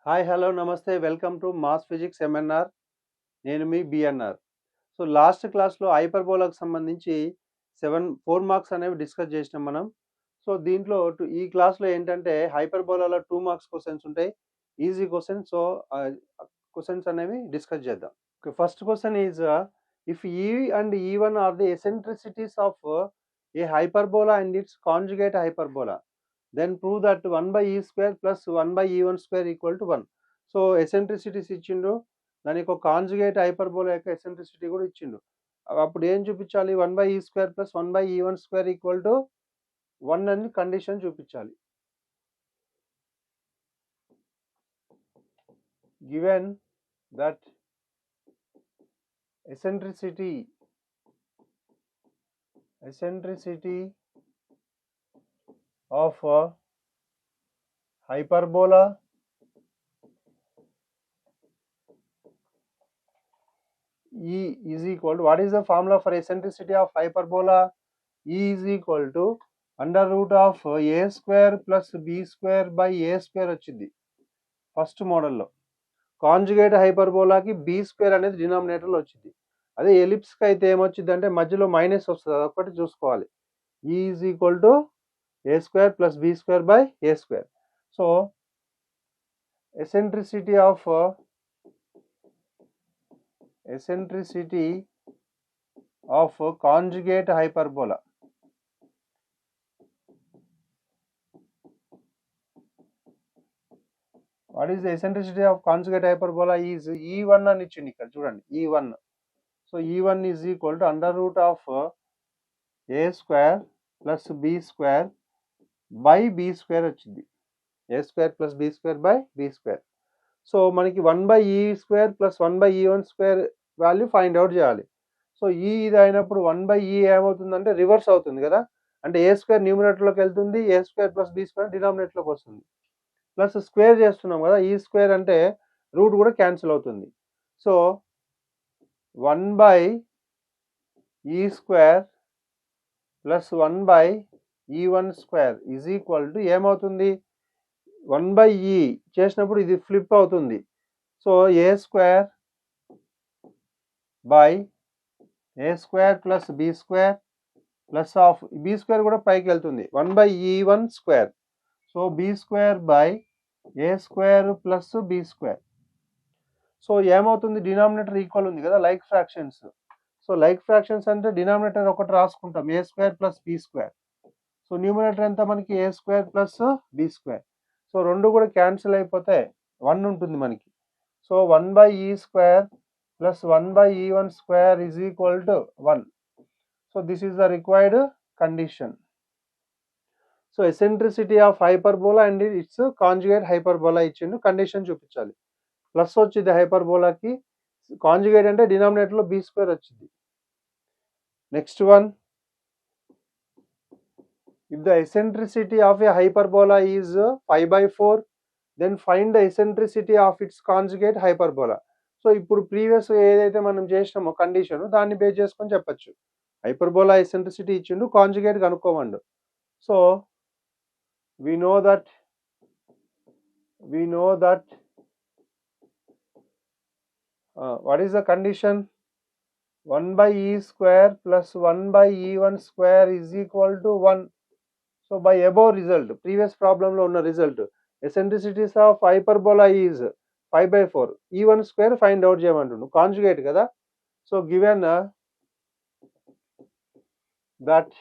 Hi hello నమస్తే welcome to mass physics MNR. నేను మీ BNR. So last క్లాస్లో హైపర్బోలాకు సంబంధించి 4 మార్క్స్ అనేవి డిస్కస్ చేసినాం మనం. సో దీంట్లో ఈ క్లాస్లో ఏంటంటే హైపర్బోలాలో 2 మార్క్స్ క్వశ్చన్స్ ఉంటాయి, ఈజీ క్వశ్చన్స్. సో క్వశ్చన్స్ అనేవి డిస్కస్ చేద్దాం. First question is if e and e one are the eccentricities of a hyperbola and its conjugate hyperbola, then prove that 1 by e square plus 1 by e1 square equal to 1. So ఎసెంట్రిసిటీస్ ఇచ్చిండు, దాని యొక్క conjugate hyperbola యొక్క eccentricity కూడా ఇచ్చిండు. అప్పుడు ఏం చూపించాలి? 1 by e square plus 1 by e1 square equal to 1 అని కండిషన్ చూపించాలి. Given that eccentricity of hyperbola E is equal to, what is the formula for eccentricity of hyperbola? E is equal to under root of a square plus b square by a square వచ్చింది first మోడల్లో. Conjugate హైపర్బోలాకి b square అనేది డినామినేటర్లో వచ్చింది. అదే ఎలిప్స్కి అయితే ఏమొచ్చింది అంటే మధ్యలో minus వస్తుంది, అదొకటి చూసుకోవాలి. E is equal to a square plus b square by a square. So eccentricity of conjugate hyperbola. What is the eccentricity of conjugate hyperbola? Is E1 అని ఇచ్చింది ఇక్కడ చూడండి, E1. So E1 is equal to under root of a square plus b square by b square వచ్చింది. a square plus b square by b square. So మనకి 1 by e square plus 1 by e1 square value find out చేయాలి. So ఈ ఇది అయినప్పుడు 1 by e ఏమవుతుందంటే reverse అవుతుంది కదా, అంటే ఏ స్క్వేర్ న్యూమినేటర్లోకి వెళ్తుంది, ఏ స్క్వేర్ ప్లస్ బి స్క్వేర్ డినామినేటర్లోకి వస్తుంది. ప్లస్ స్క్వేర్ చేస్తున్నాం కదా, ఈ స్క్వేర్ అంటే రూట్ కూడా క్యాన్సిల్ అవుతుంది. So 1 by e square plus 1 by e1 square is equal to ఏమవుతుంది, 1 by e చేసినప్పుడు ఇది ఫ్లిప్ అవుతుంది. So a square by a square plus b square plus of b square కూడా పైకి వెళ్తుంది, 1 by e1 square. So b square by a square plus b square. So ఏమవుతుంది, denominator equal ఉంది కదా, like fractions. So like fractions అంటే denominator ఒకటి రాసుకుంటాం, ఏ square plus b square. So numerator ఎంత మనకి, a square plus b square. So రెండు కూడా క్యాన్సిల్ అయిపోతే 1 ఉంటుంది మనకి. So 1 by e square plus 1 by e1 square is equal to 1. So this is the required condition. So eccentricity of hyperbola and its conjugate hyperbola ఇచ్చిండు, condition చూపించాలి. Plus వచ్చింది హైపర్బోలాకి, conjugate అంటే డినామినేటర్లో b square వచ్చింది. Next one, if the eccentricity of a hyperbola is pi by 4, then find the eccentricity of its conjugate hyperbola. So ఇప్పుడు previous ఏదైతే మనం చేసినామో condition, దాన్ని బేస్ చేసుకొని చెప్పచ్చు. హైపర్బోలా ఎసెంట్రిసిటీ ఇచ్చిండు, కాంజుగేట్ కనుక్కోమండు. So we know that what is the condition? 1 by e square plus 1 by e1 square is equal to 1. So by above result, previous problem లో ఉన్న result, eccentricities of hyperbola is 5 by 4, e1 square find out చేయమంటుండు, conjugate కదా. So given that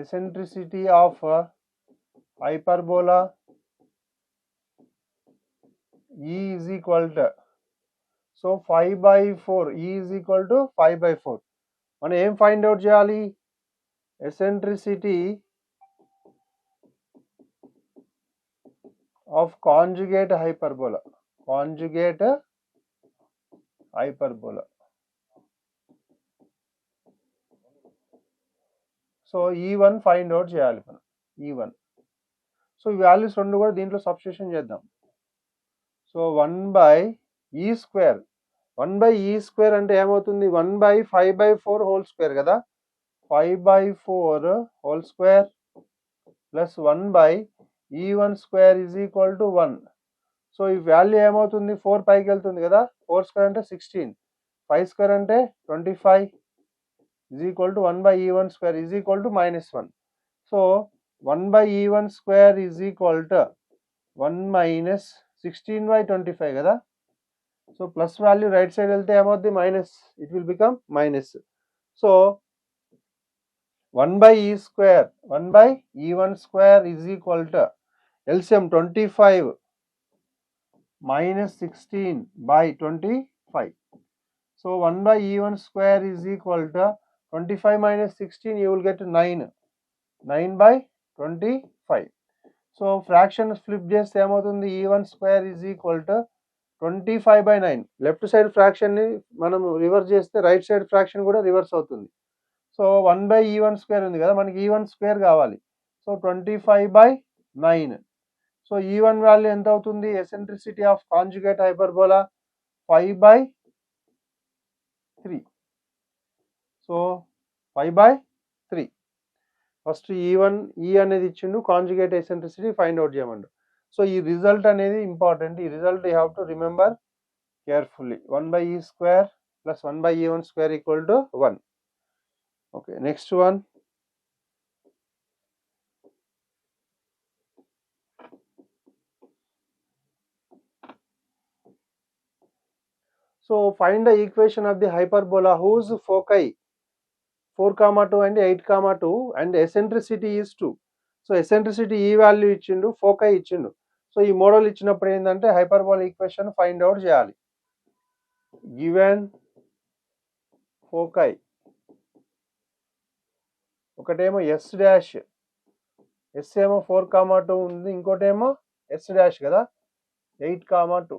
eccentricity of hyperbola e is equal to, so 5 by 4, e is equal to 5 by 4. మనం ఏం find out చేయాలి, eccentricity of conjugate hyperbola. So E1 find out చేయాలి మనం, E1. So ఈ values రెండు కూడా దీంట్లో సబ్స్టిట్యూషన్ చేద్దాం. So 1 by e square, 1 by e square అంటే ఏమవుతుంది, 1 by 5 by 4 హోల్ స్క్వేర్ కదా. 5/4 whole square plus 1 by e1 square is equal to 1. So ఈ వాల్యూ ఏమవుతుంది, 4 పైకి వెళ్తుంది కదా, 4 స్క్వేర్ అంటే 16, 5 స్క్వేర్ అంటే 25 is equal to 1 by e1 square is equal to -1. So 1 by e1 square is equal to 1 minus 16 by 25 కదా. So plus value right side వెళ్తే ఏమవుద్ది, minus, it will become minus. So 1 by e square 1 by e1 square is equal to LCM 25 minus 16 by 25. So 1 by e1 square is equal to 25 minus 16, you will get 9 by 25. So fraction flip చేస్తే ఏమవుతుంది, e1 square is equal to 25 by 9. Left side fraction ని మనం reverse చేస్తే right side fraction కూడా reverse అవుతుంది. So 1 by e1 square ఉంది కదా, మనకి e1 square కావాలి. So 25 by 9. So e1 value ఎంత అవుతుంది, eccentricity of conjugate hyperbola 5 by 3. So 5 by 3. First e1 అనేది ఇచ్చిండు, కాంజుగేట్ ఎసెంట్రిసిటీ ఫైండ్ అవుట్ చేయమండు. సో ఈ రిజల్ట్ అనేది ఇంపార్టెంట్. ఈ result you have to remember carefully. 1 by e square plus 1 by e1 square equal to 1. Okay, next one. So find the equation of the hyperbola whose foci 4,2 and 8,2 and eccentricity is 2. So eccentricity ఈ value ఇచ్చిండు, foci ఇచ్చిండు. So ఈ model ఇచ్చినప్పుడు ఏంటంటే hyperbola equation find out చేయాలి. Given foci, ఒకటేమో yes dash, yes ఏమో 4,2 ఉంది, ఇంకోటేమో ఎస్ డాష్ కదా 8,2.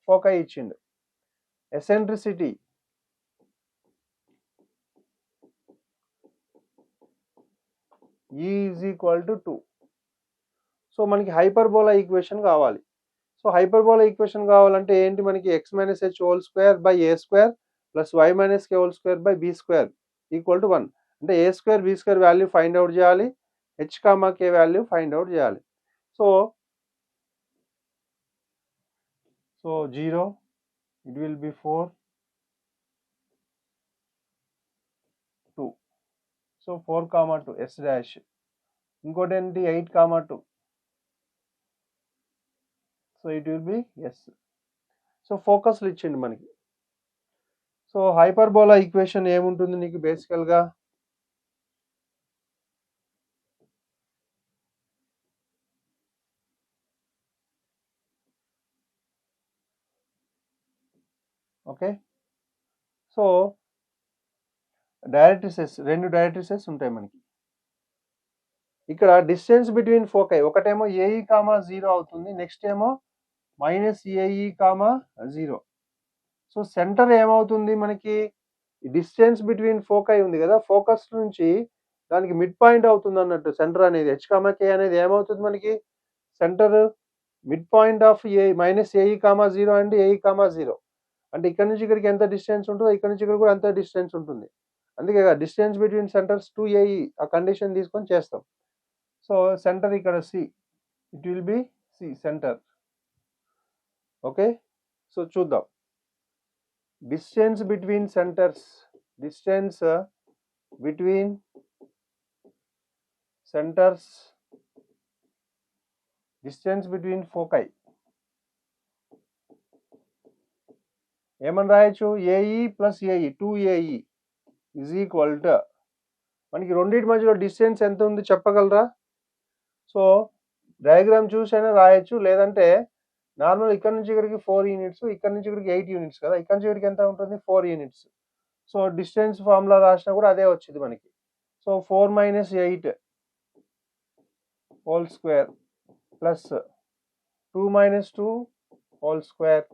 ఫోకై ఇచ్చిండు. Eccentricity E is equal to 2. So మనకి హైపర్బోలా ఈక్వేషన్ కావాలి. సో హైపర్బోలా ఈక్వేషన్ కావాలంటే ఏంటి, మనకి x minus h whole square by a square plus y minus k whole square by b square equal to 1. అంటే a square b square value find out చేయాలి, h, k value find out చేయాలి. So 0, it will be 4, 2. So 4,2 s dash, ఇంకోటి ఏంటి 8,2. So it will be S. So ఫోకస్లు ఇచ్చిండు మనకి. So hyperbola equation ఏముంటుంది నీకు బేసికల్గా, ఓకే. సో డైరెక్ట్రిసెస్, 2 డైరెక్ట్రిసెస్ ఉంటాయి మనకి. ఇక్కడ డిస్టెన్స్ బిట్వీన్ ఫోకై ఒకటేమో ఏఈ కామా 0 అవుతుంది, నెక్స్ట్ ఏమో minus a e comma 0. So centre ఏమవుతుంది మనకి, డిస్టెన్స్ బిట్వీన్ ఫోకై ఉంది కదా, ఫోకస్ నుంచి దానికి మిడ్ పాయింట్ అవుతుంది అన్నట్టు సెంటర్ అనేది. h, k అనేది ఏమవుతుంది మనకి, centre mid point of A minus a e comma 0 and AE comma 0. అంటే ఇక్కడ నుంచి ఇక్కడికి ఎంత డిస్టెన్స్ ఉంటుందో ఇక్కడ నుంచి ఇక్కడ కూడా అంత డిస్టెన్స్ ఉంటుంది. అందుకే డిస్టెన్స్ బిట్వీన్ సెంటర్స్ 2AE ఆ కండిషన్ తీసుకొని చేస్తాం. సో సెంటర్ ఇక్కడ C, it will be C centre. Okay, so చూద్దాం. Distance between centres, distance between centres, distance between foci ఏమని రాయొచ్చు, AE plus AE 2AE is equal to, మనకి రెండింటి మధ్యలో డిస్టెన్స్ ఎంత ఉంది చెప్పగలరా? సో డయాగ్రామ్ చూసైనా రాయొచ్చు, లేదంటే నార్మల్ ఇక్కడ నుంచి ఇక్కడికి 4 యూనిట్స్, ఇక్కడ నుంచి ఇక్కడికి 8 యూనిట్స్ కదా, ఇక్కడ నుంచి ఇక్కడికి ఎంత ఉంటుంది 4 యూనిట్స్. సో డిస్టెన్స్ ఫార్ములా రాసినా కూడా అదే వచ్చింది మనకి. So 4 minus 8 whole square plus 2 minus 2 whole square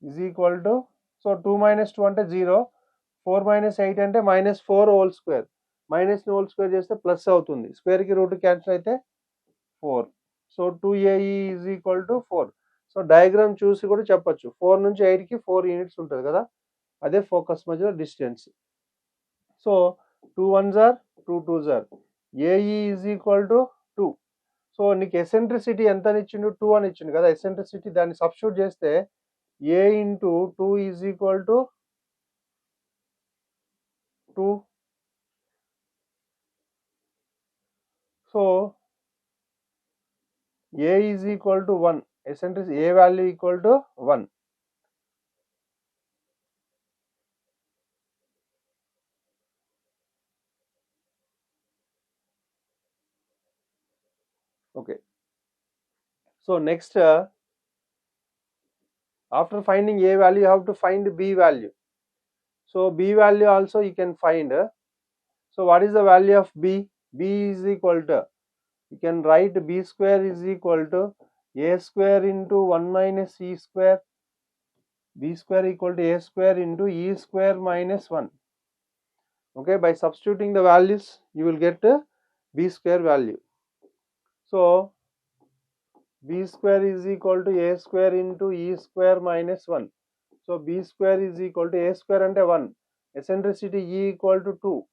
is equal to, so 2 minus 2 అంటే 0, 4 minus 8 అంటే -4 whole square, minus hole square చేస్తే ప్లస్ అవుతుంది, స్క్వేర్కి రూట్ క్యాన్సిల్ అయితే 4. So 2AE is equal to 4. So diagram చూసి కూడా చెప్పొచ్చు, 4 నుంచి 8కి 4 యూనిట్స్ ఉంటుంది కదా, అదే ఫోకస్ మధ్యలో distance. So 2 1s are 2 2s are AE is equal to 2. So నీకు ఎసెంట్రిసిటీ ఎంత అని ఇచ్చిండు 2 అని ఇచ్చిండు కదా ఎసెంట్రిసిటీ దాన్ని సబ్స్టిట్యూట్ చేస్తే A into 2 is equal to 2. So A is equal to 1. Eccentricity A value equal to 1. Okay. So next, after finding A value, you have to find B value. So B value also you can find. So what is the value of B? B is equal to, you can write B square is equal to A square into 1 minus E square. B square equal to A square into E square minus 1. Okay, by substituting the values, you will get B square value. So B square is equal to A square into E square minus 1. So B square is equal to A square and 1. Eccentricity E equal to 2.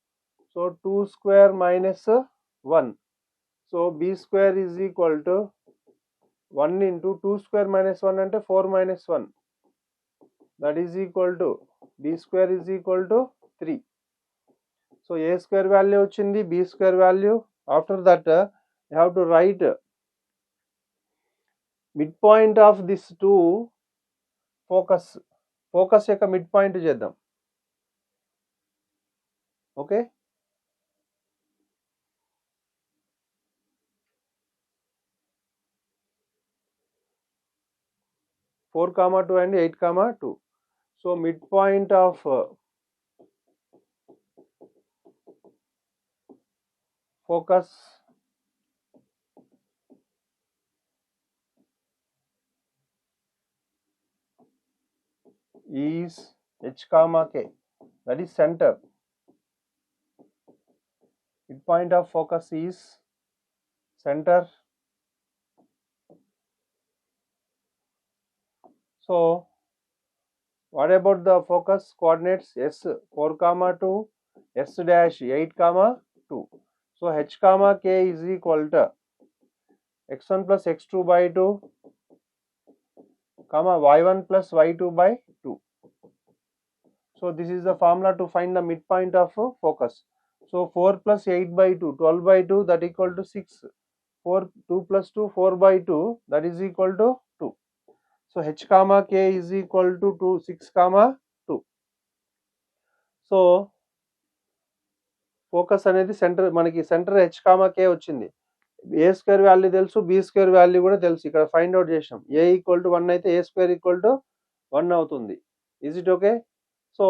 So 2 square minus 1. So B square is equal to 1 into 2 square minus 1 and 4 minus 1. That is equal to B square is equal to 3. So A square value ochindi, B square value. After that you have to write midpoint of this two focus యొక్క midpoint చేద్దాం. Okay. Four comma 2 and 8 comma 2. So midpoint of focus is H comma K, that is center. Midpoint of focus is center. So what about the focus coordinates? S 4 comma 2, S dash 8 comma 2. So H comma K is equal to x1 plus x2 by 2 comma y1 plus y2 by 2. So this is the formula to find the midpoint of focus. So 4 plus 8 by 2, 12 by 2, that equal to 6. 2 plus 2, 4 by 2, that is equal to 2. So H comma K is equal to 2, 6 comma 2. So focus అనేది centre, మనకి centre H comma K వచ్చింది. A square value తెలుసు, B square value కూడా తెలుసు. ఇక్కడ find out చేసాం. A equal to 1 అయితే A square equal to 1 అవుతుంది. Is it okay? So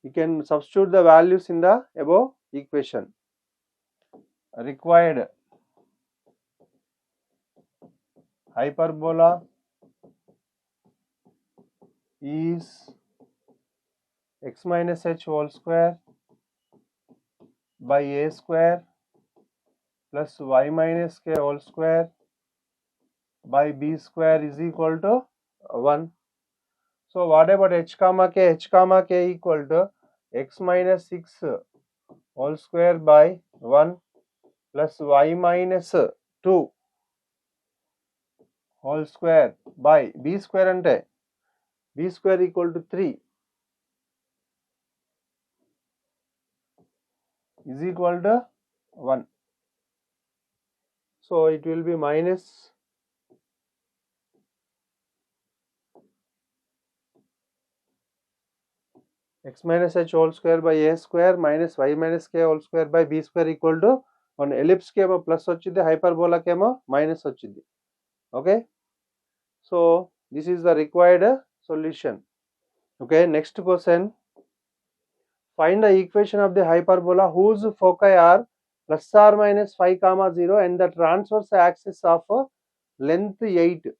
you can substitute the values in the above equation. Required hyperbola is x minus h whole square by a square plus y minus k whole square by b square is equal to 1. So what about h comma k? H comma k equal to x minus 6 whole square by 1 plus y minus 2 whole square by b square ante b square equal to 3 is equal to 1. So it will be minus x minus h whole square by a square minus y minus k whole square by b square equal to 1. Ellipse కేమో plus వచ్చింది, hyperbola కేమో minus వచ్చింది. Okay, so this is the required solution. Okay, next question. Find the equation of the hyperbola whose foci are plus or minus 5,0 and the transverse axis of length 8.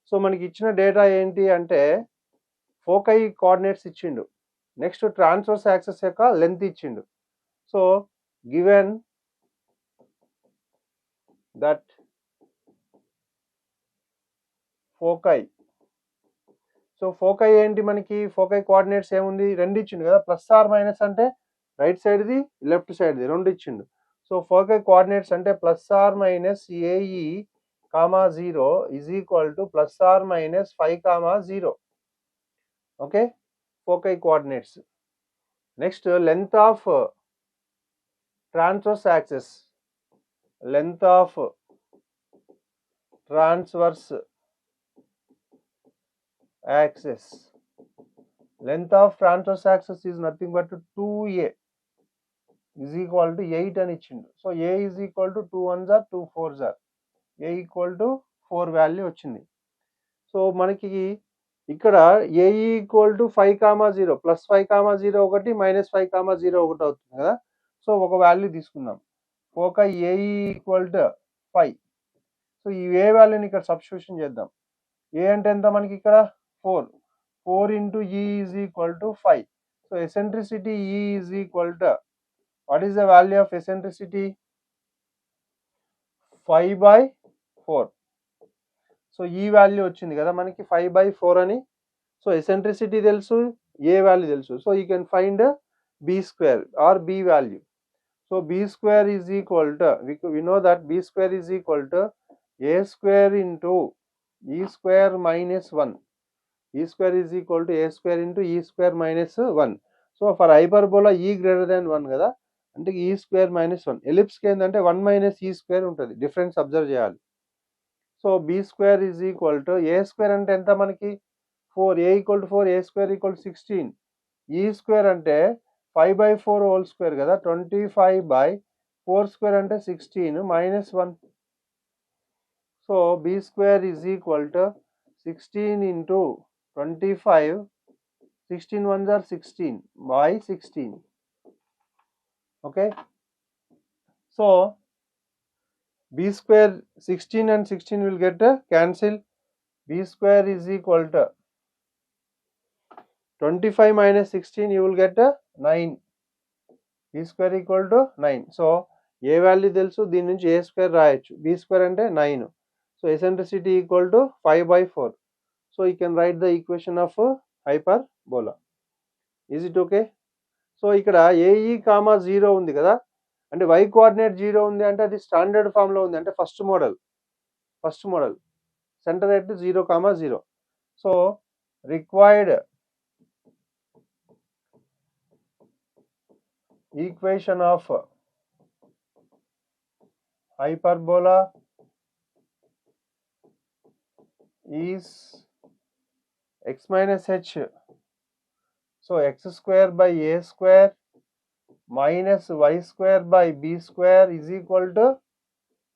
So మనకి ఇచ్చిన data ఏంటి అంటే foci coordinates ఇచ్చిండు, next transverse axis యొక్క length ఇచ్చిండు. So given that foci, so foci ఏంటి, మనకి foci coordinates ఏముంది, రెండు ఇచ్చిండు కదా, ప్లస్ ఆర్ మైనస్ అంటే రైట్ సైడ్ ది లెఫ్ట్ సైడ్ ది రెండు ఇచ్చిండు. సో ఫోకల్ కోఆర్డినేట్స్ అంటే plus or minus a e comma 0 is equal to plus or minus 5 comma 0. Okay, focal coordinates. Next length of transverse axis, length of transverse axis, length of transverse axis is nothing but 2a is equal to 8 అని ఇచ్చిండు. So a is equal to 2 1s are 2 4s are a equal to 4 value వచ్చింది. So మనకి ఇక్కడ a equal to 5,0 plus 5,0 ఒకటి minus 5,0 ఒకటి అవుతుంది కదా. So ఒక వాల్యూ తీసుకుందాం. Foci A equal to 5. So ఈ ఏ వాల్యూని ఇక్కడ సబ్స్టిట్యూషన్ చేద్దాం. ఏ అంటే ఎంత మనకి ఇక్కడ 4 into e is equal to 5. So eccentricity e is equal to what is the value of eccentricity 5/4. So ఈ వాల్యూ వచ్చింది కదా మనకి 5/4 అని. సో ఎసెంట్రిసిటీ తెలుసు, ఏ వాల్యూ తెలుసు. So you can find b square or b value. So b square is equal to, we know that b square is equal to a square into e square minus 1. E square is equal to a square into e square minus 1. So for hyperbola e greater than 1 కదా, అంటే e square minus 1. Ellipse కి ఏంటంటే 1 minus e square ఉంటుంది. Difference observe చేయాలి. So b square is equal to a square అంటే ఎంత మనకి 4, a equal to 4, a square equal to 16. e square అంటే 5/4 హోల్ స్క్వేర్ కదా, 25/4 స్క్వేర్ అంటే 16 minus 1. So b square is equal to 16 into 25, 16 1s are 16 by 16. Okay, so b square 16 and 16 will get cancel. b square is equal to 25 minus 16, you will get 9. b square equal to 9. So A value తెలుసు, దీని నుంచి ఏ square రాయొచ్చు. b square అంటే 9. So eccentricity equal to 5/4. So you can write the equation of hyperbola. Is it okay? So ఇక్కడ AE comma 0 ఉంది కదా, అంటే y coordinate 0 ఉంది అంటే అది స్టాండర్డ్ ఫామ్ లో ఉంది, అంటే first model centre at 0,0. So required equation of hyperbola is x minus h. So x square by a square minus y square by b square is equal to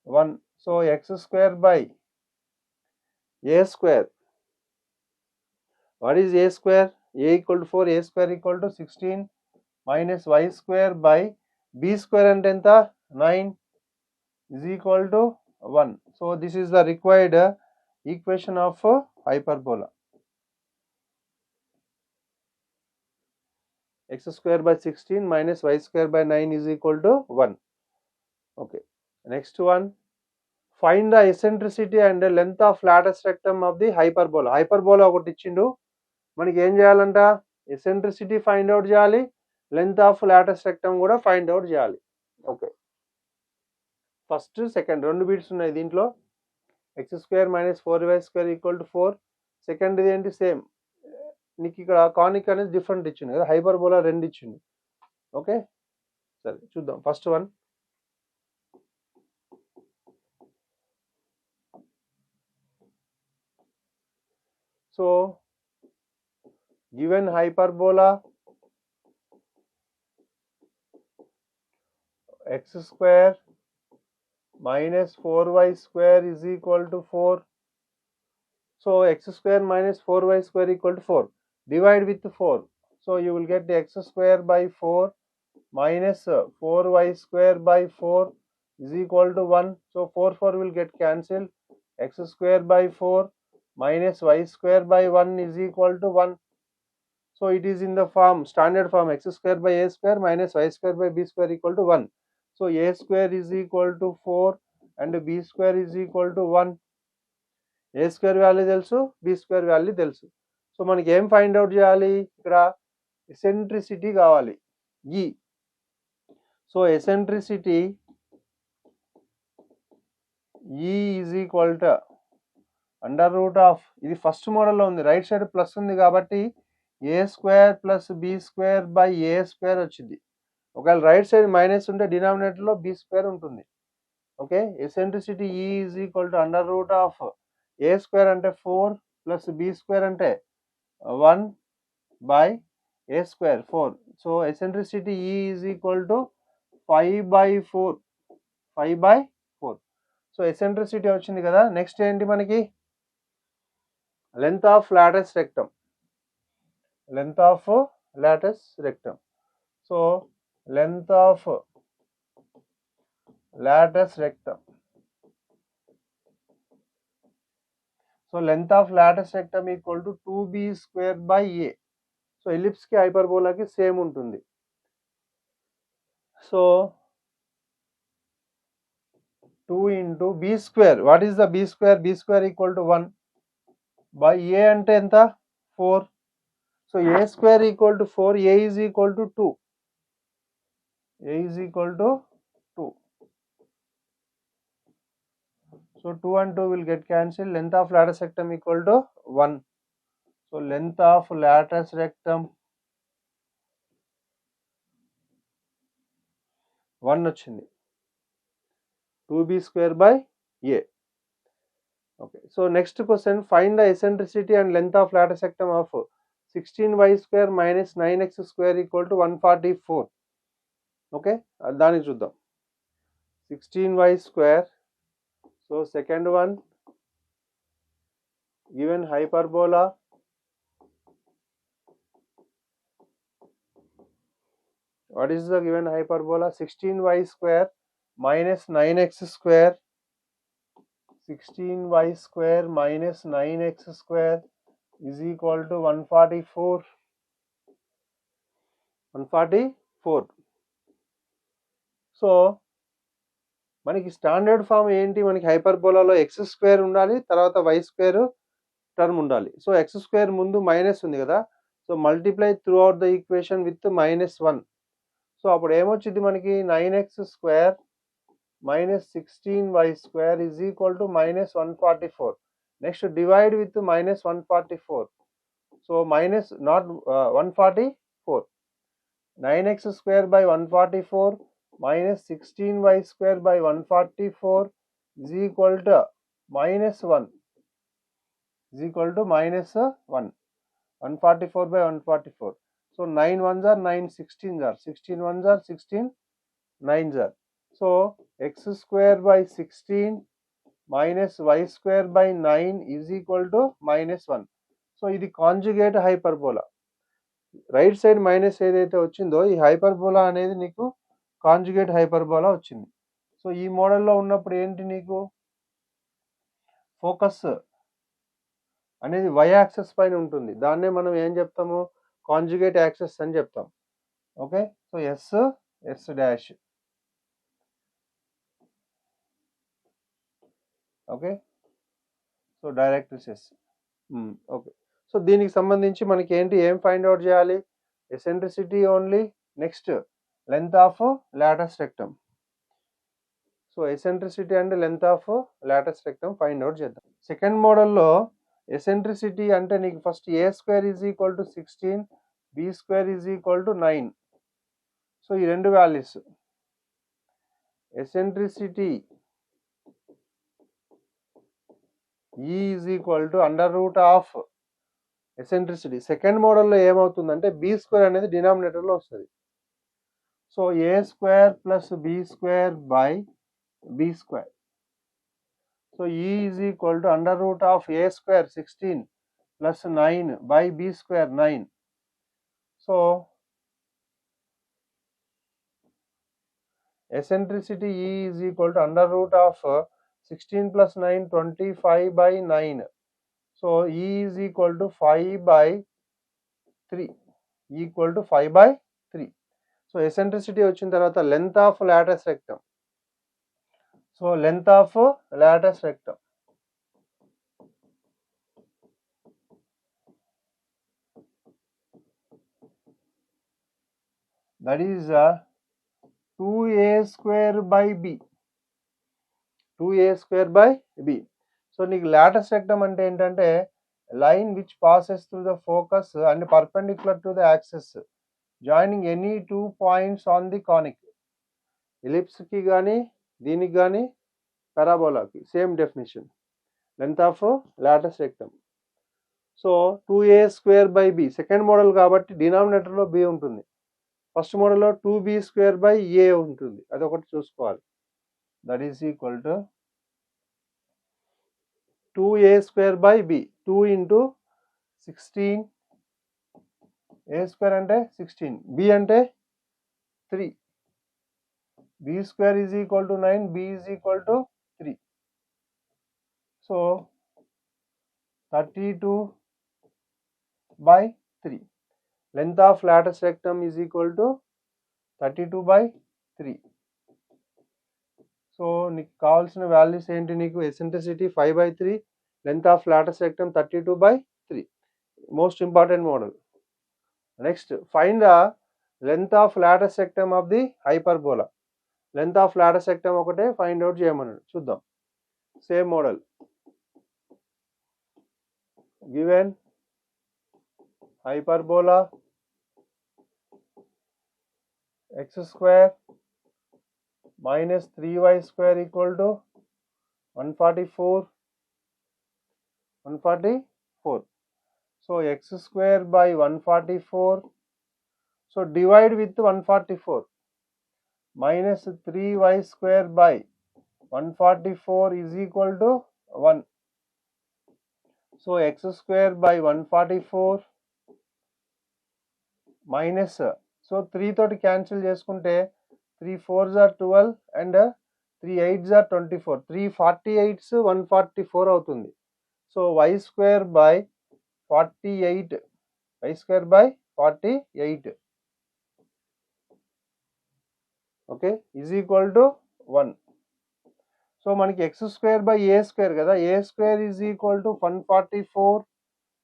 1. So x square by a square, what is a square? A equal to 4, a square equal to 16 minus y square by b square and enta 9 is equal to 1. So this is the required equation of hyperbola. X square by 16 minus y square by 9 is equal to 1. Okay, next one, find the eccentricity and the length of lateral rectum of the hyperbola. Hyperbola ఒకటి ఇచ్చిండు, మనకి ఏం చేయాలంట, eccentricity find out చేయాలి, length of latus rectum కూడా find out చేయాలి. Okay, first second రెండు beats ఉన్నాయి దీంట్లో. X square minus 4y square equal to 4. Second ఇది ఏంటి, సేమ్. నీకు ఇక్కడ కానిక్ అనేది డిఫరెంట్ ఇచ్చింది కదా, హైపర్బోలా 2 ఇచ్చింది. ఓకే, సరే చూద్దాం. First one, so given hyperbola x square minus 4y square is equal to 4. So x square minus 4y square equal to 4. Divide with 4. So you will get x square by 4 minus 4y square by 4 is equal to 1. So 4 will get cancelled. X square by 4 minus y square by 1 is equal to 1. So it is in the form, standard form, x square by a square minus y square by b square equal to 1. So a square is equal to 4 and b square is equal to 1. a square value తెలుసు, b square value తెలుసు. So మనకి ఏం find out చేయాలి, ఇక్కడ eccentricity కావాలి, e. So eccentricity E is equal to under root of, ఇది first మోడల్లో ఉంది, రైట్ సైడ్ ప్లస్ ఉంది కాబట్టి a square plus b square by a square వచ్చింది. ఒకవేళ రైట్ సైడ్ మైనస్ ఉంటే డినామినేటర్లో బి స్క్వేర్ ఉంటుంది. Okay, eccentricity E is equal to under root of a square అంటే 4 ప్లస్ బి స్క్వేర్ అంటే 1 by a square 4. So eccentricity E is equal to 5/4, 5/4. So eccentricity వచ్చింది కదా. Next ఏంటి మనకి, length of lattice rectum, length of lattice rectum. So length of lattice rectum, so length of lattice rectum equal to 2b square by a. So ellipse ki hyperbola ki same untundi. So 2 into b square, what is the b square? B square equal to 1 by a ante enta 4. So a square equal to 4, a is equal to 2, a is equal to 2. So 2 and 2 will get cancelled. Length of lattice rectum equal to 1. So length of lattice rectum 1 వచ్చింది, 2b square by a. Okay, so next question, find the eccentricity and length of lattice rectum of 16y square minus 9x square equal to 144. Okay, దాన్ని చూద్దాం. 16y square, so second one, given hyperbola, what is the given hyperbola? 16y square minus 9x square, 16y square minus 9x square is equal to 144. So మనకి standard form ఏంటి, మనకి హైపర్బోలాలో X square ఉండాలి, తర్వాత y square term ఉండాలి. So x square ముందు minus ఉంది కదా, so multiply through out the equation with -1. So అప్పుడు ఏమొచ్చింది మనకి, 9x square minus 16y square is equal to -144. Next divide with -144. So minus not 144. 9x square by 144 minus 16y square by 144 is equal to -1. Is equal to -1. 144 by 144. So 9 ones are 9, 16s are 16 ones are 16, 9s are. So x square by 16 minus y square by 9 is equal to -1. So ఇది conjugate hyperbola. Right side minus ఏదైతే వచ్చిందో ఈ hyperbola అనేది నీకు conjugate hyperbola వచ్చింది. So ఈ మోడల్లో ఉన్నప్పుడు ఏంటి, నీకు ఫోకస్ అనేది y యాక్సెస్ పైన ఉంటుంది, దాన్నే మనం ఏం చెప్తాము, కాంజుగేట్ యాక్సెస్ అని చెప్తాం. Okay, so S dash. Okay, so directrices. Okay, so దీనికి సంబంధించి మనకి ఏంటి, ఏం ఫైండ్ అవుట్ చేయాలి, eccentricity only, next length of latus rectum. So eccentricity and length of latus rectum find out చేద్దాం. సెకండ్ మోడల్లో ఎసెంట్రిసిటీ అంటే నీకు first a square is equal to 16, b square is equal to 9. So ఈ రెండు values, eccentricity E is equal to under root of eccentricity. Second మోడల్లో ఏమవుతుందంటే b square అనేది డినామినేటర్లో వస్తుంది. So a square plus b square by b square. So E is equal to under root of a square 16 plus 9 by b square 9. So eccentricity E is equal to under root of 16 plus 9 25 by 9. So E is equal to 5/3, equal to 5/3. So eccentricity వచ్చిన తర్వాత length of lattice rectum. So length of lattice rectum, that is 2a square by b, 2a square by b. So నీకు latus rectum అంటే ఏంటంటే line which passes through the focus and perpendicular to the axis joining any 2 points on the conic. ఎలిప్స్కి కానీ దీనికి కానీ పారాబోలాకి same definition, length of latus rectum. So 2a square by b second model కాబట్టి డినామినేటర్లో b ఉంటుంది. First మోడల్లో 2b square by a ఉంటుంది, అదొకటి చూసుకోవాలి. That is equal to 2a square by b, 2 into 16, a square అంటే 16, b అంటే 3, b square is equal to 9, b is equal to 3. So 32 by 3. Length of latex rectum is equal to 32 by 3. So నీకు కావాల్సిన values ఏంటి? నీకు eccentricity 5/3, length of latus rectum 32/3, most important model. Next find the length of latus rectum of the hyperbola. Length of latus rectum ఒకటే find out చేయమన్నాడు, చూద్దాం. Same model. Given hyperbola x square minus 3y square equal to 144. So x square by 144. So divide with 144. Minus 3y square by 144 is equal to 1. So x square by 144 minus, so 3 తోటి cancel చేసుకుంటే 3 4s are 12 and 3 8s are 24, 3 48s 144 అవుతుంది. So y square by 48, y square by 48, okay, is equal to 1. So మనకి x square by a square కదా, a square is equal to 144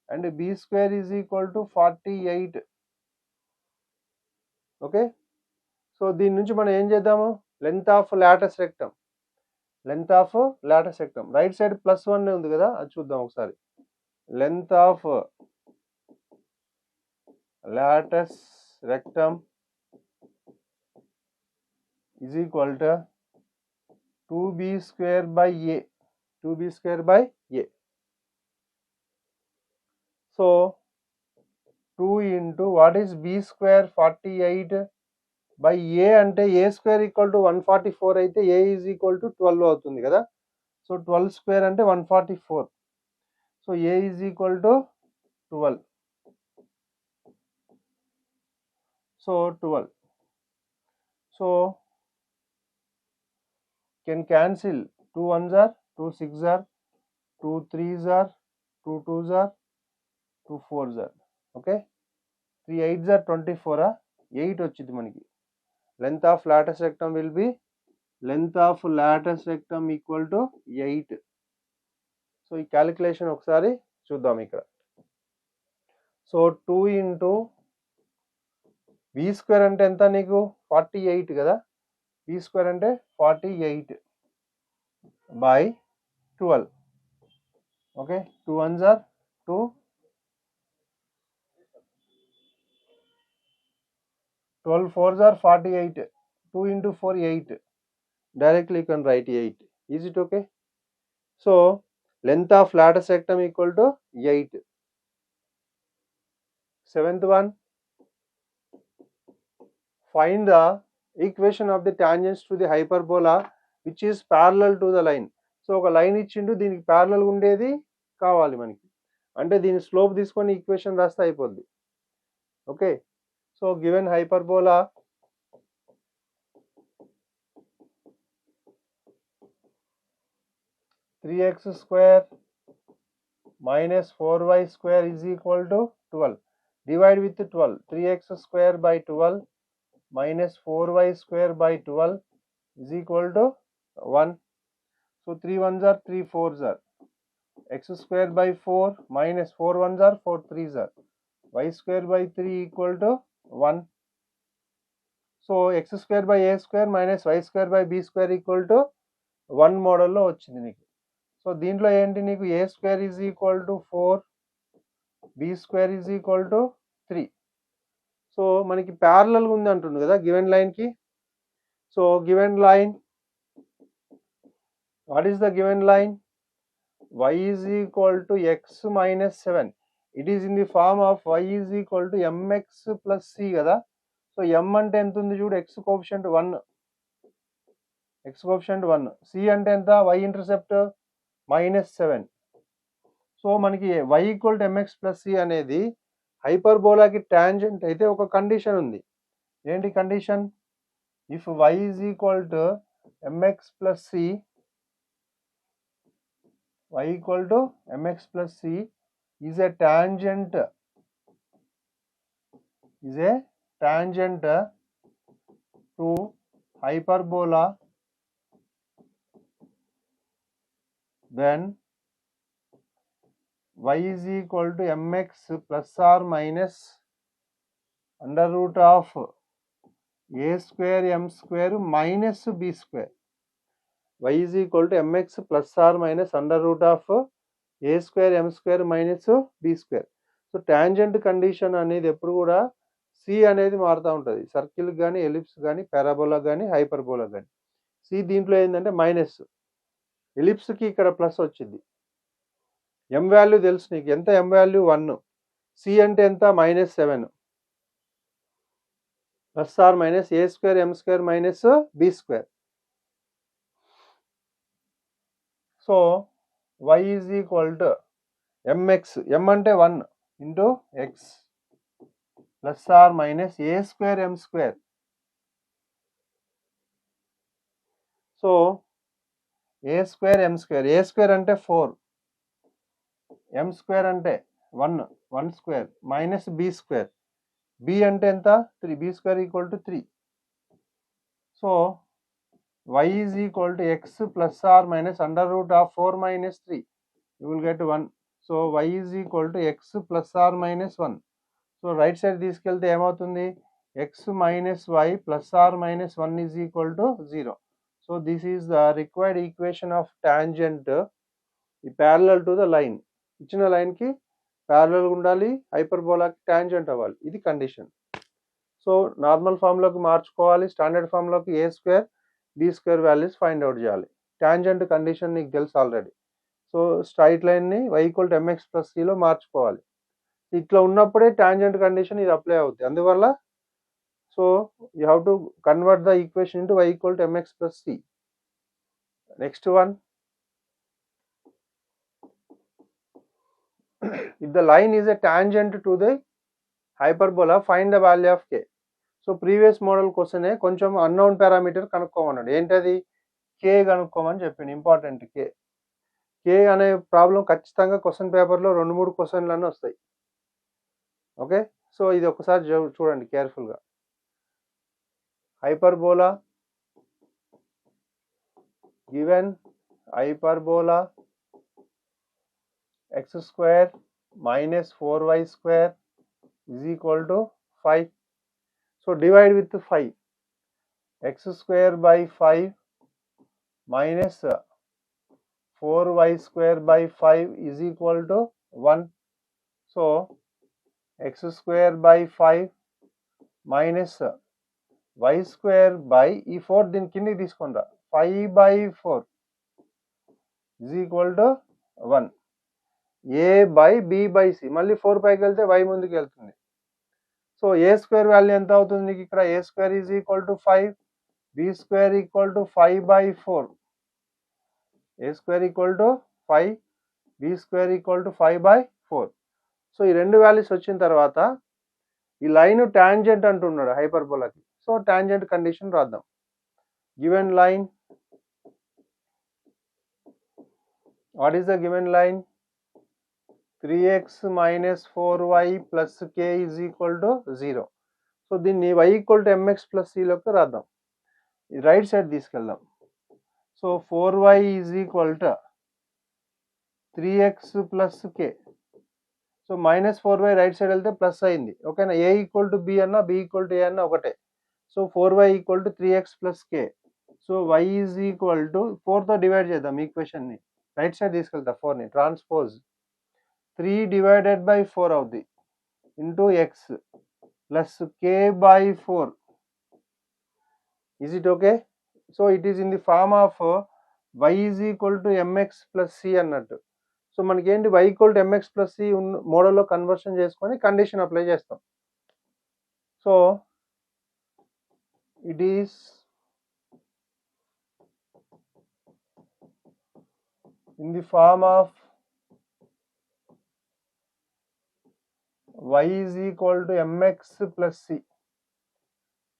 and b square is equal to 48. Okay, so దీని నుంచి మనం ఏం చేద్దాము? Length of latus rectum, length of latus rectum right side +1 ఉంది కదా, అది చూద్దాం ఒకసారి. Length of latus rectum is equal to 2b square by a, 2b square by a. So 2 into what is b square 48 by a అంటే a square equal to 144 అయితే a is equal to 12 అవుతుంది కదా. So 12 square అంటే 144. So a is equal to 12. So 12. So can cancel, 2 1s are 2 6s are 2 3s are 2 2s are 2 4s are, okay, 3 8s are 24, 8 వచ్చింది మనకి. Length of latus rectum will be, length of latus rectum equal to 8. So ఈ calculation ఒకసారి చూద్దాం ఇక్కడ. So 2 into b square అంటే ఎంత నీకు? 48 కదా, b స్క్వేర్ అంటే 48 by 12, okay, 2 1s are 2, 12 4s are 48, 2 into 4 8, directly you can write 8. Is it okay? So length of latex rectum equal to 8. Seventh one, find the equation of the tangents to the hyperbola which is parallel to the line. So ఒక line ఇచ్చిండు, దీనికి parallel ఉండేది కావాలి మనకి, అంటే దీని slope తీసుకొని equation రాస్తే అయిపోద్ది. Okay, so given hyperbola (3x square minus 4y square is equal to 12). Divide with 12. 3x square by 12 minus 4y square by 12 is equal to 1. So 3 1s are 3 4s are. X square by 4 minus 4 1s are 4 3s are. Y square by 3 equal to 1. So x square by a square minus y square by b square equal to 1 మోడల్లో వచ్చింది నీకు. So దీంట్లో ఏంటి నీకు a square is equal to 4, b square is equal to 3. So మనకి ప్యారలల్గా ఉంది అంటుంది కదా గివెన్ లైన్కి. So given line, what is the given line? y is equal to x minus 7. It is in the form of y is equal to mx plus c కదా. So m అంటే ఎంత ఉంది చూడు, x కోఎఫిషియంట్ 1, c అంటే ఎంత, y intercept -7. So మనకి y equal to mx plus c అనేది హైపర్బోలాకి tangent అయితే ఒక కండిషన్ ఉంది. ఏంటి condition? If y is equal to mx plus c, y equal to mx plus c is a tangent to hyperbola, then y is equal to mx plus or minus under root of a square m square minus b square. y is equal to mx plus or minus under root of a square m square minus b square. So tangent condition అనేది ఎప్పుడు కూడా c అనేది మారుతూ ఉంటుంది, circle కానీ ellipse కానీ parabola కానీ hyperbola కానీ. c దీంట్లో ఏంటంటే మైనస్, ఎలిప్స్కి ఇక్కడ ప్లస్ వచ్చింది. m వాల్యూ తెలుసు నీకు, ఎంత m వాల్యూ 1, c అంటే ఎంత -7 plus or minus a square m square minus b square. So y is equal to mx, m అంటే 1 into x plus or minus a square m square. So a square m square, a square అంటే 4, m square అంటే 1 square minus b square, b అంటే ఎంత 3, b square equal to 3. So y is equal to x plus or minus under root of 4 minus 3. You will get 1. So y is equal to x plus or minus 1. So right side తీసుకెళ్తే ఏమవుతుంది, x minus y plus or minus 1 is equal to 0. So this is the required equation of tangent parallel to the line. ఇచ్చిన line కి parallel ఉండాలి, హైపర్బోలాకి tangent అవ్వాలి, ఇది condition. So normal form లోకి మార్చుకోవాలి, standard form లోకి a square b square values find out చేయాలి. Tangent condition నీకు తెలుసు ఆల్రెడీ. సో స్ట్రైట్ లైన్ని y equal to mx plus సిలో మార్చుకోవాలి. ఇట్లా ఉన్నప్పుడే టాంజెంట్ కండిషన్ ఇది అప్లై అవుతుంది. అందువల్ల so you have to convert the equation into y equal to mx plus c. Next one, if the line is a tangent to the hyperbola, find the value of k. So previous model క్వశ్చనే కొంచెం unknown parameter కనుక్కోమన్నాడు. ఏంటది? కే కనుక్కోమని చెప్పింది. Important కే అనే problem ఖచ్చితంగా question పేపర్లో 2-3 క్వశ్చన్లన్నీ వస్తాయి. Okay, so ఇది ఒకసారి చూడండి కేర్ఫుల్గా. Hyperbola, given hyperbola x square minus 4y square is equal to 5. So divide with 5. X square by 5 minus 4y square by 5 is equal to 1. So x square by 5 minus y square by ఈ 4 దీని కిందకి తీసుకుంటా, 5 by 4 is equal to 1. a by b by c, మళ్ళీ 4 పైకి వెళ్తే y ముందుకు వెళ్తుంది. So a square value ఎంత అవుతుంది నీకు ఇక్కడ? A square is equal to 5, b square equal to 5 by 4. A square equal to 5, b square equal to 5 by 4. So ఈ రెండు వాల్యూస్ వచ్చిన తర్వాత ఈ లైన్ టాంజెంట్ అంటున్నాడు హైపర్బోలాకి. సో టాంజెంట్ కండిషన్ రాద్దాం. Given line, what is the given line? 3x minus 4y plus k is equal to 0. So దీన్ని y equal to mx plus సిలోకి రాద్దాం, రైట్ సైడ్ తీసుకెళ్దాం. So 4y is equal to 3x plus k. So -4y right side వెళ్తే plus అయింది. ఓకేనా? a equal to b అన్నా, b equal to a అన్నా ఒకటే. So 4y equal to 3x plus k. So y is equal to 4తో divide చేద్దాం ఈక్వేషన్ని, right side తీసుకెళ్తా 4ని, ట్రాన్స్పోజ్ 3 డివైడెడ్ బై 4 అవుద్ది into x plus k by 4. Is it okay? So it is in the form of y is equal to mx plus c అన్నట్టు. So మనకి ఏంటి, y equal to mx plus c మోడల్లో conversion చేసుకొని condition apply చేస్తాం. So it is in the form of y is equal to mx plus c.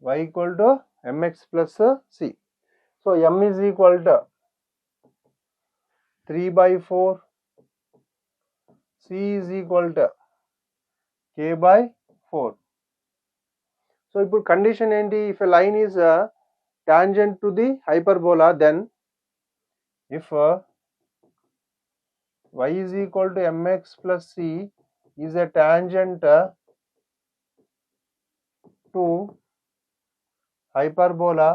Y equal to mx plus c. So m is equal to 3 by 4. C is equal to k by 4. So ఇప్పుడు condition ఏంటి, if a line is tangent to the hyperbola, then if y is equal to mx plus c is a tangent to hyperbola,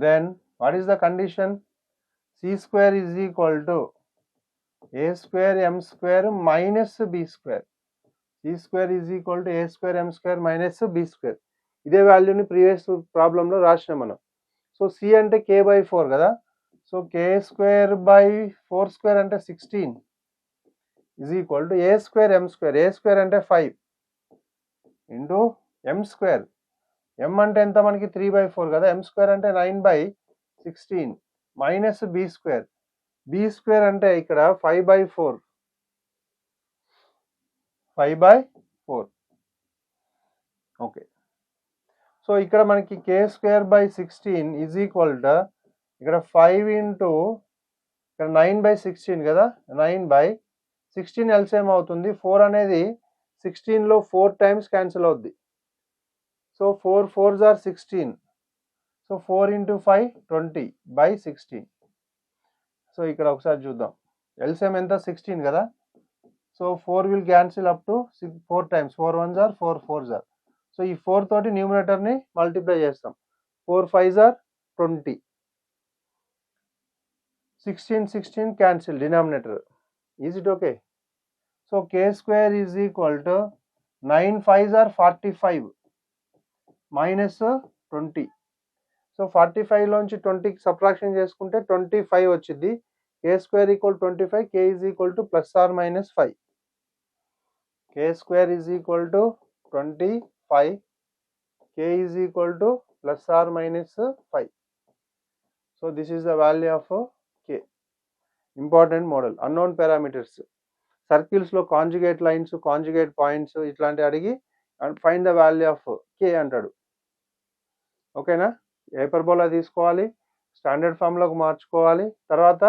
then what is the condition? C square is equal to a square m square minus b square. C square is equal to a square m square minus b square. ఇదే వాల్యూని previous ప్రాబ్లంలో రాసినాం మనం. So c అంటే k by 4 కదా, so k square by 4 square అంటే 16 is equal to a square m square. a square అంటే 5 into m square. m అంటే ఎంత మనకి 3 by 4 కదా, m square అంటే 9 by 16 minus b square. b square అంటే ఇక్కడ 5 by 4. 5 by 4. ఓకే. సో ఇక్కడ మనకి k square by 16 is equal to ఇక్కడ 5 ఇంటూ ఇక్కడ 9 by 16 కదా, 9 by 16 ఎల్సిఎం అవుతుంది. 4 అనేది 16లో 4 టైమ్స్ క్యాన్సిల్ అవుద్ది. So 4 4s are 16. So 4 into 5 20 by 16. So ఇక్కడ ఒకసారి చూద్దాం, ఎల్సిఎం ఎంత 16 కదా, so 4 will cancel up to 4 times, 4 1s are 4 4s are. So ఈ 4 తోటి న్యూమినేటర్ని మల్టిప్లై చేస్తాం, 4 5s are 20, 16 16 cancel denominator. Is it okay? So k square is equal to 9 5s are 45 minus 20. So 45 లోంచి 20కి subtraction చేసుకుంటే 25 వచ్చింది. k square equal 25, k is equal to plus or minus 5. k square is equal to 25, k is equal to plus or minus 5. So this is the value of k. Important model. Unknown parameters. Circles లో conjugate lines, conjugate points ఇట్లాంటి అడిగి find the value of k అంటాడు. ఓకేనా? Hyperbola తీసుకోవాలి, standard ఫార్ములాకు మార్చుకోవాలి, తర్వాత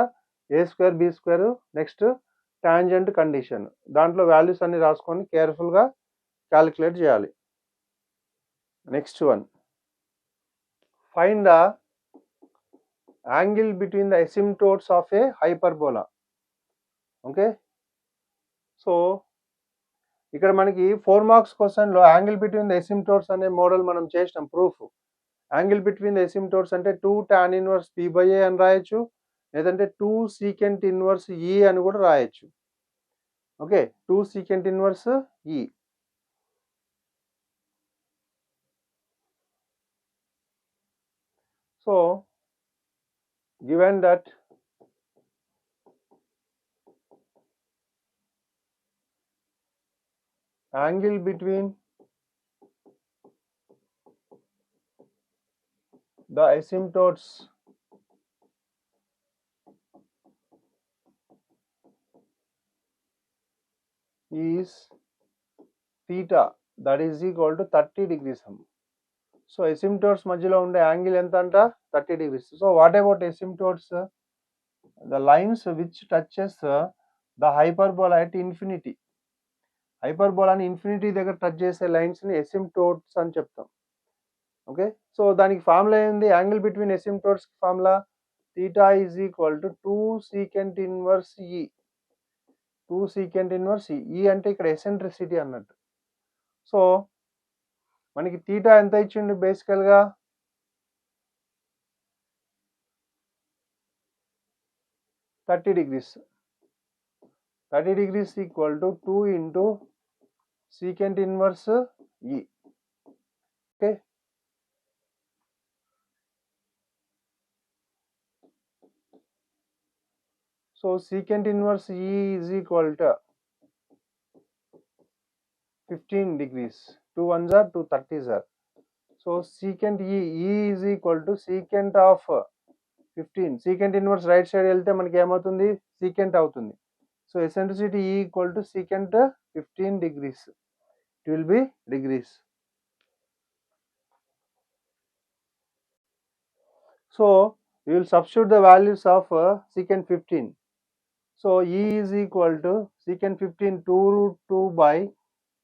a square b square, next tangent condition, దాంట్లో వాల్యూస్ అన్ని రాసుకొని కేర్ఫుల్గా క్యాలిక్యులేట్ చేయాలి. Next one, find the angle between the asymptotes of a hyperbola. Okay, so ఇక్కడ మనకి 4 మార్క్స్ క్వశ్చన్లో యాంగిల్ బిట్వీన్ ద ఎసిమ్టోట్స్ అనే మోడల్ మనం చేసినాం proof. Angle between the asymptotes అంటే 2 tan inverse p by a అని రాయొచ్చు, లేదంటే 2 secant ఇన్వర్స్ e అని కూడా రాయొచ్చు. Okay, 2 secant inverse e. So given that angle between the asymptotes is theta, that is equal to 30 degrees. So asymptotes మధ్యలో ఉండే angle ఎంత అంట, 30 degrees. So what about asymptotes? The lines which touches the hyperbola at infinity. హైపర్బోలాని infinity దగ్గర touch చేసే లైన్స్ని asymptotes అని చెప్తాం. ఓకే, సో దానికి ఫార్ములా ఏంది, angle between asymptotes formula theta is equal to 2 secant inverse e. 2 secant inverse e అంటే ఇక్కడ ఎసెంట్రిసిటీ అన్నట్టు. సో మనకి తీటా ఎంత ఇచ్చిండు బేసికల్గా 30 degrees. 30 degrees equal to 2 into secant inverse E. Okay. So secant inverse E is equal to 15 degrees. 2 ones are 2 30s are. So secant E is equal to secant of 15. Secant inverse right side వెళ్తే మనకి ఏమవుతుంది secant అవుతుంది. So eccentricity E equal to secant 15 degrees. It will be degrees. So we will substitute the values of secant 15. So E is equal to secant 15 2 root 2 by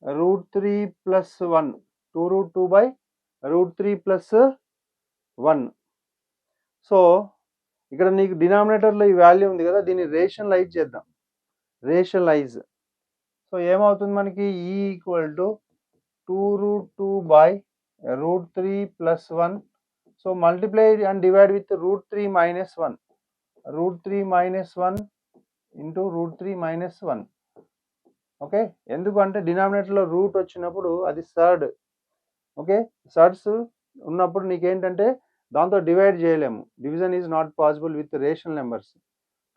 root 3 plus 1. 2 root 2 by root 3 plus 1. So ఇక్కడ నీకు డినామినేటర్లో ఈ value ఉంది కదా, దీన్ని rationalise చేద్దాం. Rationalise. So ఏమవుతుంది మనకి ఈ equal to 2 root 2 by root 3 plus 1. So multiply and divide with root 3 minus 1. root 3 minus 1 into root 3 minus 1. Okay, ఎందుకంటే డినామినేటర్లో రూట్ వచ్చినప్పుడు అది సర్డ్. ఓకే, సర్డ్స్ ఉన్నప్పుడు నీకేంటంటే దాంతో డివైడ్ చేయలేము. Division is not possible with rational numbers.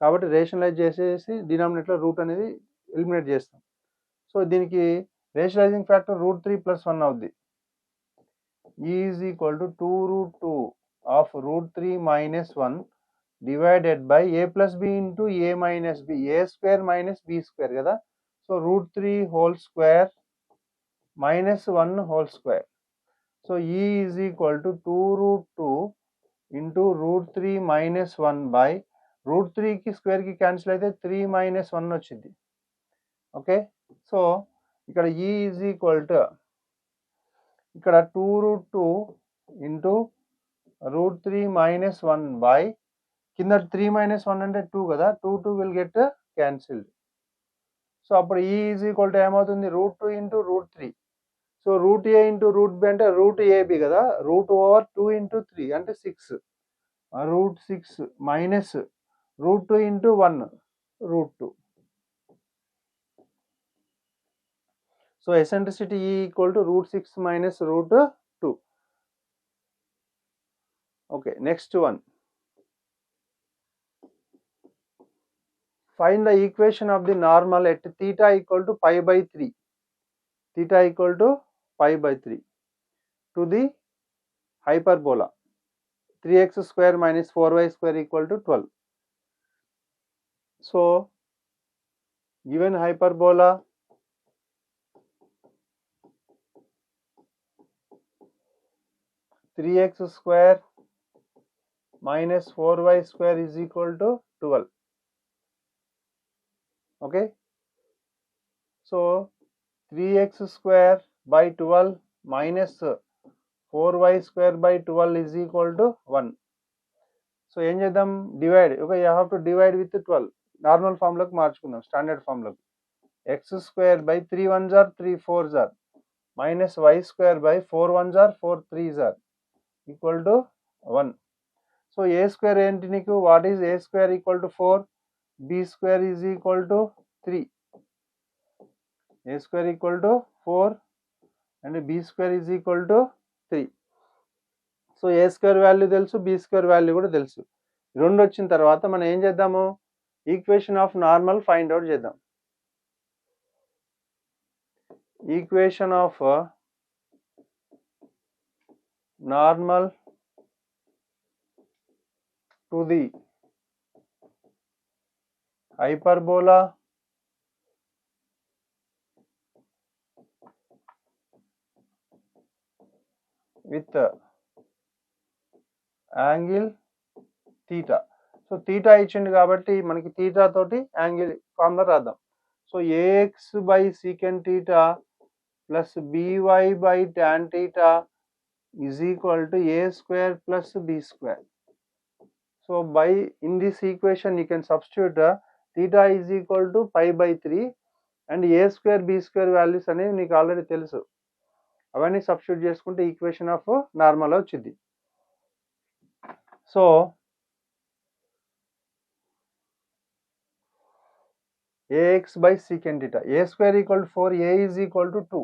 కాబట్టి rationalise చేసేసి డినామినేటర్లో route అనేది eliminate చేస్తాం. సో దీనికి రేషనలైజింగ్ ఫ్యాక్టర్ root 3 plus 1 అవుద్ది. E is equal to 2 root 2 of root 3 minus 1 divided by a plus b into a minus b. A square minus b square కదా. So root 3 whole square minus 1 whole square. So E is equal to 2 root 2 into root 3 minus 1 by root 3 కి square కి cancel అయితే 3 minus 1 వచ్చింది. Okay, so ఇక్కడ E is equal to ఇక్కడ 2 root 2 into root 3 minus 1 by కింద 3 minus 1 అంటే 2 కదా, 2 will get cancelled. So అప్పుడు E is equal to ఏమవుతుంది root 2 into root 3. So root a into root b అంటే root ab కదా, root over 2 into 3 అంటే 6. root 6 minus root 2 into 1 root 2. So eccentricity E equal to root 6 minus root 2. Okay, next one. Find the equation of the normal at theta equal to pi by 3. Theta equal to pi by 3 to the hyperbola 3x square minus 4y square equal to 12. So given hyperbola three x square minus 4y square is equal to 12. Okay, so 3x square by 12 minus 4y square by 12 is equal to 1. So ఏం చేద్దాం, divide. Okay, you have to divide with 12. Normal ఫామ్లోకి మార్చుకుందాం, standard ఫామ్లోకి. x square by 3 1s are 3 4s are minus y square by 4 1s are 4 3s are equal to 1. So a square ఏంటి నీకు, what is a square equal to 4, b square is equal to 3. a square equal to 4 and b square is equal to 3. సో a square value తెలుసు, b square value కూడా తెలుసు. రెండు వచ్చిన తర్వాత మనం ఏం చేద్దాము, equation of normal find out చేద్దాం. Equation of normal to the hyperbola with angle theta. సో theta ఇచ్చింది కాబట్టి మనకి theta తోటి యాంగిల్ ఫార్ములా రాద్దాం. సో ax by secant theta plus by by tan theta is equal to a square plus b square. So by in this equation you can substitute theta is equal to pi by 3 and a square b square values అనేవి నీకు already తెలుసు. అవన్నీ substitute చేసుకుంటే equation of normal వచ్చింది. So ax by secant theta, a square equal to 4, a is equal to 2,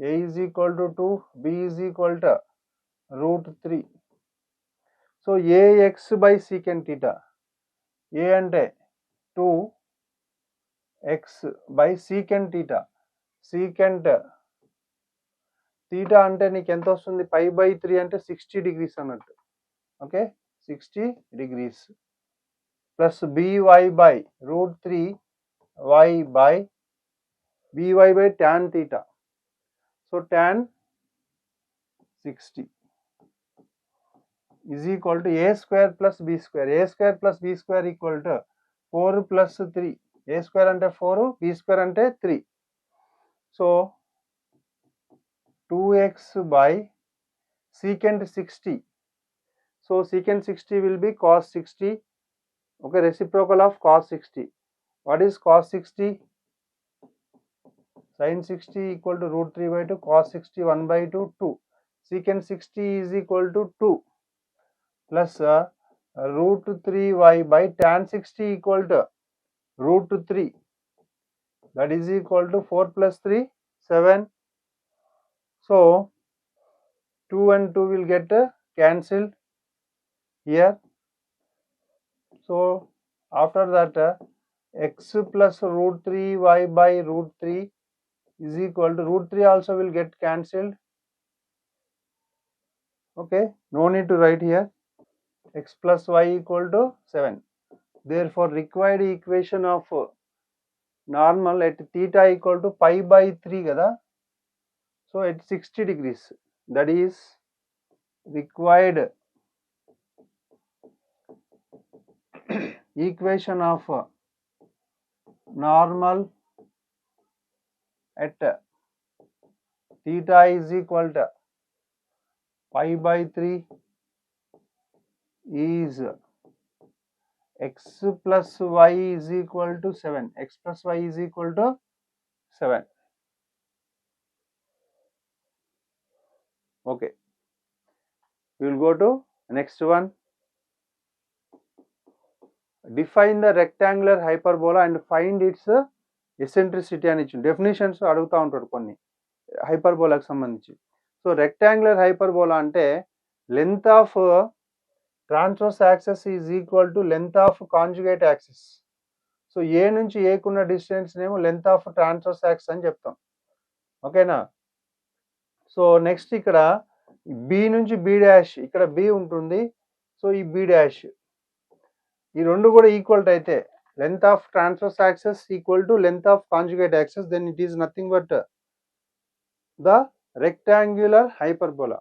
a is equal to 2, b is equal to root 3. So ax by secant theta, a అంటే 2x by secant theta, secant theta అంటే నీకు ఎంత వస్తుంది, pi by 3 అంటే 60 degrees అన్నట్టు. Okay, 60 degrees plus by by root 3 y by by tan theta. So tan 60 is equal to a square plus b square. A square plus b square equal to 4 plus 3. A square ante 4, b square ante 3. So 2x by secant 60. So secant 60 will be cos 60. Okay, reciprocal of cos 60. What is cos 60? Sin 60 equal to root 3 by 2, cos 60 1 by 2, 2. Secant 60 is equal to 2 plus root 3y by tan 60 equal to root 3. That is equal to 4 plus 3, 7. So 2 and 2 will get cancelled here. So after that x plus root 3y by root 3 is equal to root 3 also will get cancelled. Okay, no need to write here. X plus y equal to 7. Therefore required equation of normal at theta equal to pi by 3 kada. So at 60 degrees, that is required equation of normal at theta is equal to pi by 3 is x plus y is equal to 7. X plus y is equal to 7. Okay, we will go to next one. Define the rectangular hyperbola and find its eccentricity అని ఇచ్చింది. Definitions అడుగుతూ ఉంటాడు కొన్ని హైపర్బోలాకి సంబంధించి. So rectangular hyperbola అంటే length of transverse axes is equal to length of conjugate axes. So A నుంచి ఏకున్న డిస్టెన్స్ నేమో లెంత్ ఆఫ్ ట్రాన్స్వర్స్ యాక్సెస్ అని చెప్తాం. ఓకేనా. సో నెక్స్ట్ ఇక్కడ బి నుంచి బి డాష్, ఇక్కడ బి ఉంటుంది. సో ఈ బి డాష్ ఈ రెండు కూడా ఈక్వల్ అయితే length of transverse axis equal to length of conjugate axis, then it is nothing but the rectangular hyperbola.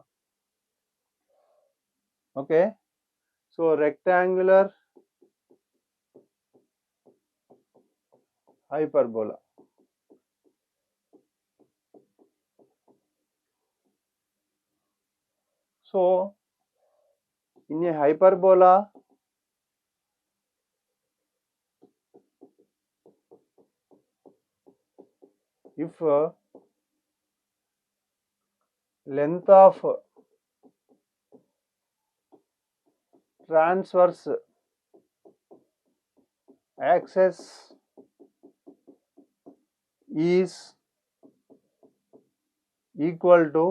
Okay, so rectangular hyperbola. So in a hyperbola, if length of transverse axis is equal to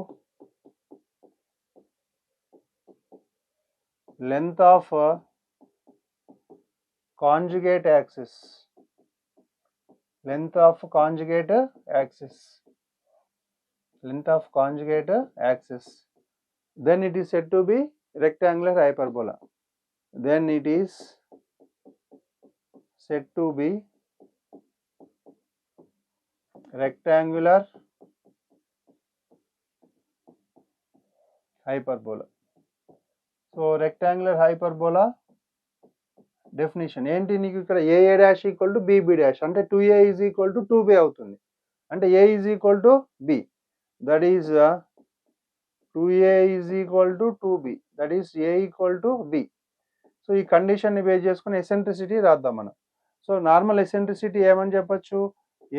length of conjugate axis, length of conjugate axis, length of conjugate axis, then it is said to be rectangular hyperbola. Then it is said to be rectangular hyperbola. So rectangular hyperbola definition ఏంటి, నీకు ఇక్కడ a a dash equal to b b dash అంటే 2a is equal to 2b అవుతుంది. అంటే a is equal to b, that is 2a is equal to 2b, that is a equal to b. So ఈ కండిషన్ని base చేసుకుని eccentricity రాద్దాం మనం. So normal eccentricity ఏమని చెప్పచ్చు,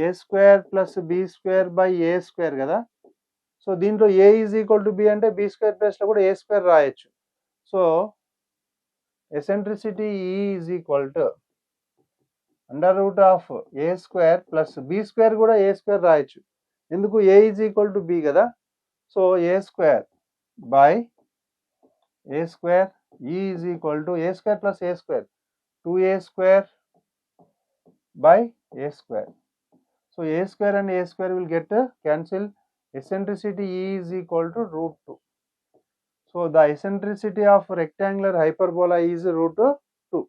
a² plus b² by a² కదా. సో దీంట్లో a is equal to b అంటే బి స్క్వేర్ ప్లస్లో కూడా ఏ స్క్వేర్ రాయొచ్చు. So eccentricity e is equal to under root of a square plus b square కూడా a square రాయొచ్చు. ఎందుకు? A is equal to b కదా. So a square by a square e is equal to a square plus a square 2a square by a square. So a square and a square will get cancel. Eccentricity E is equal to root 2. So the eccentricity of rectangular hyperbola is root 2.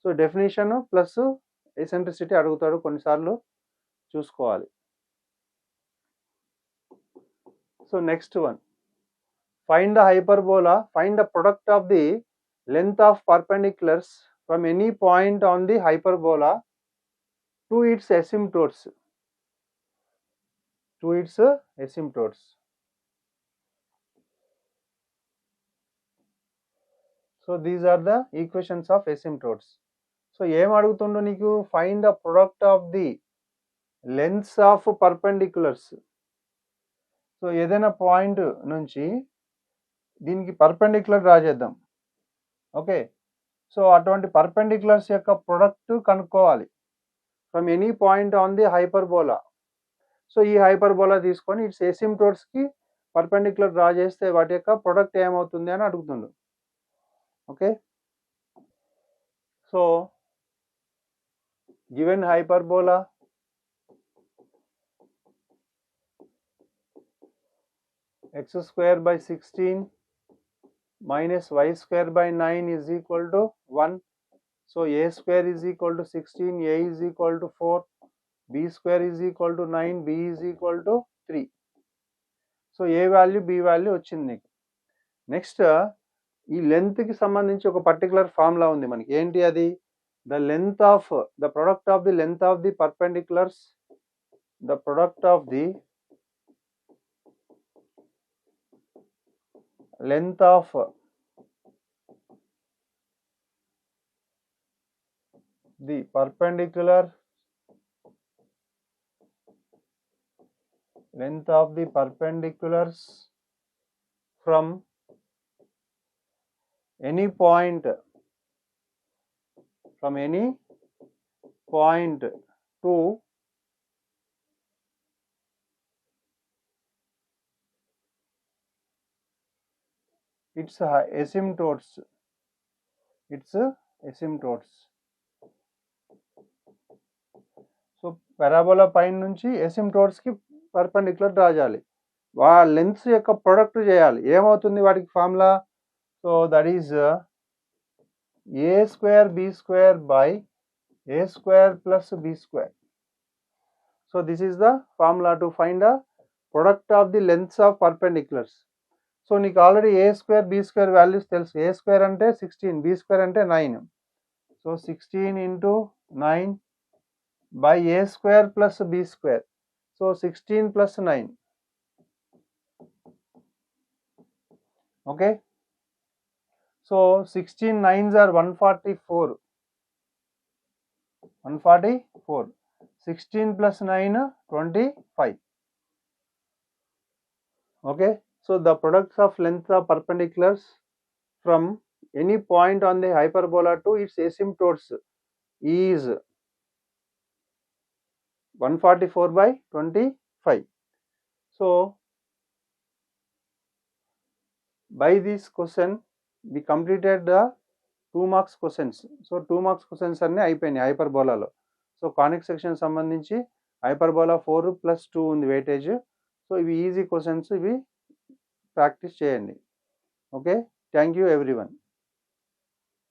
So definition plus eccentricity అడుగుతాడు కొన్నిసార్లు చూసుకోవాలి. So next one, find the hyperbola, find the product of the length of perpendiculars from any point on the hyperbola to its asymptotes. So these are the equations of asymptotes. So ఏం అడుగుతుండో నీకు? find the product of the lengths of perpendiculars. So ఏదైనా point నుంచి దీనికి perpendicular draw చేద్దాం. Okay, so అటువంటి perpendiculars యొక్క product కనుక్కోవాలి from any point on the hyperbola. So ఈ హైపర్బోలా తీసుకొని ఇట్స్ ఎసిమ్టోట్స్కి పర్పెండిక్యులర్ డ్రా చేస్తే వాటి యొక్క ప్రొడక్ట్ ఏమవుతుంది అని అడుగుతుండు. Okay, so given hyperbola x square by 16 minus y square by 9 is equal to 1. So a square is equal to 16, a is equal to 4, b square is equal to 9, b is equal to 3. So a value b value వచ్చింది నీకు. Next ఈ లెంత్కి సంబంధించి ఒక particular formula ఉంది మనకి. ఏంటి అది? The length of the product of the length of the perpendiculars, the product of the length of the perpendicular, length of the perpendiculars from any point, to its asymptotes. So parabola పైన నుంచి ఎసిమ్టోట్స్కి perpendicular draw చేయాలి. Lengths యొక్క product చేయాలి. ఏమవుతుంది వాటికి formula? So that is a square b square by a square plus b square. So this is the formula to find the product of the lengths of perpendiculars. So నీకు already a square b square values తెలుసు. A square అంటే 16, b square అంటే 9. So 16 into 9 by a square plus b square. So 16 plus 9. Okay. So 16 9s are 144. 16 plus 9 25. Okay. So the products of length of perpendiculars from any point on the hyperbola to its asymptotes is 144 by 25. So by this question we completed the 2 marks questions. So 2 marks questions అన్నీ అయిపోయినాయి హైపర్బోలాలో. So కానిక్ section సంబంధించి hyperbola 4+2 ఉంది weightage. So ఇవి easy questions, ఇవి practice చేయండి. Okay, thank you everyone.